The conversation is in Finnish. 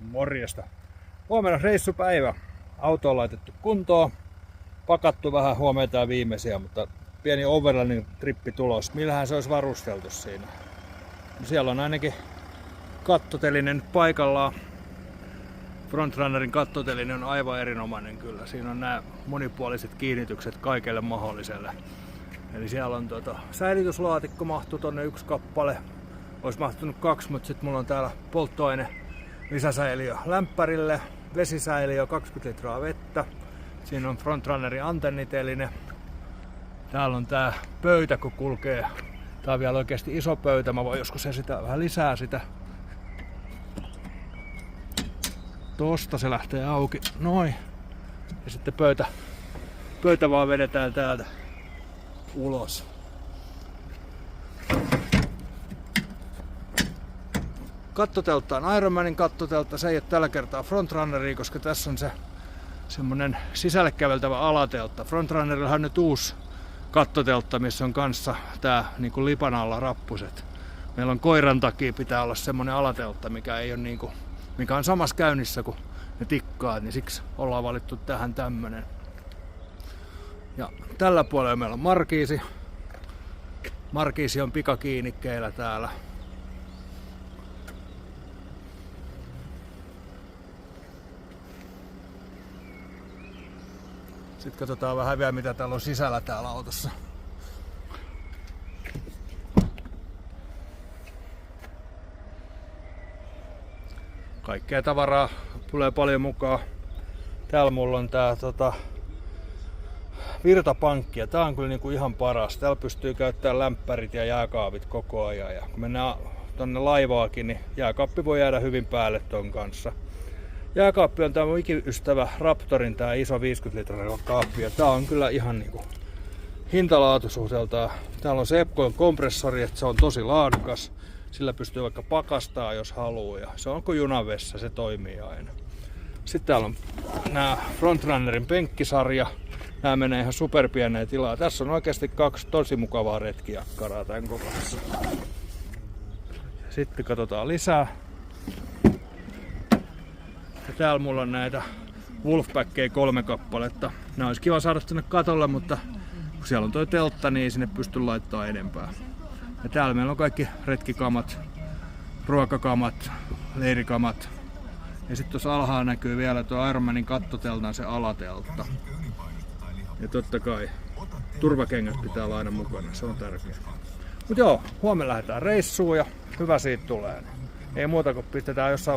Morjesta. Huomenna reissupäivä. Auto on laitettu kuntoon. Pakattu vähän huomeita ja viimeisiä, mutta pieni overlanding trippi tulos. Millähän se olisi varusteltu siinä? Siellä on ainakin kattotelinen paikallaan. Frontrunnerin kattotelinen on aivan erinomainen kyllä. Siinä on nämä monipuoliset kiinnitykset kaikelle mahdolliselle. Eli siellä on säilytyslaatikko mahtuu tonne yksi kappale. Olisi mahtunut kaksi, mutta sitten mulla on täällä polttoaine lisäsäiliö lämpärille, vesisäiliö 20 litraa vettä. Siinä on Frontrunnerin antenniteline. Täällä on tää pöytä kun kulkee. Tää on vielä oikeasti iso pöytä. Mä voin joskus esittää vähän lisää sitä. Tosta se lähtee auki. Noin. Ja sitten pöytä vaan vedetään täältä ulos. Kattoteltta on Ironmanin kattoteltta. Se ei ole tällä kertaa Frontrunneria, koska tässä on se semmonen sisälle käveltävä alateltta. Frontrunnerilla on nyt uusi kattoteltta, missä on kanssa tää niinku lipan alla rappuset. Meillä on koiran takia pitää olla semmonen alateltta, mikä ei ole niinku, mikä on samassa käynnissä kuin ne tikkaat, niin siksi ollaan valittu tähän tämmönen. Ja tällä puolella meillä on markiisi. Markiisi on pikakiinnikkeillä täällä. Sitten katsotaan vähän vielä mitä täällä on sisällä täällä autossa. Kaikkea tavaraa tulee paljon mukaan. Täällä mulla on tää virtapankki ja tää on kyllä niinku ihan paras. Täällä pystyy käyttämään lämpärit ja jääkaapit koko ajan. Ja kun mennään tonne laivaakin, niin jääkaappi voi jäädä hyvin päälle ton kanssa. Jääkaappi on tää mun ikiystävä Raptorin tää iso 50 litran kaappi ja tää on kyllä ihan niinku hintalaatuisuudeltaan. Täällä on se Epcoin kompressori, että se on tosi laadukas. Sillä pystyy vaikka pakastaa jos haluaa ja se on kuin junavessa, se toimii aina. Sitten täällä on nää Frontrunnerin penkkisarja. Nää menee ihan superpieneen tilaa. Tässä on oikeasti kaksi tosi mukavaa retkijakkaraa tän kokoisessa. Sitten katsotaan lisää. Ja täällä mulla on näitä Wolfpackeja 3 kappaletta. Nää olisi kiva saada tänne katolle, mutta kun siellä on toi teltta, niin ei sinne pysty laittamaan enempää. Ja täällä meillä on kaikki retkikamat, ruokakamat, leirikamat. Ja sitten tuossa alhaalla näkyy vielä tuo Ironmanin kattoteltan se alateltta. Ja totta kai turvakengät pitää olla aina mukana, se on tärkeää. Mut joo, huomenna lähdetään reissuun ja hyvä siitä tulee. Ei muuta kuin pistetään jossain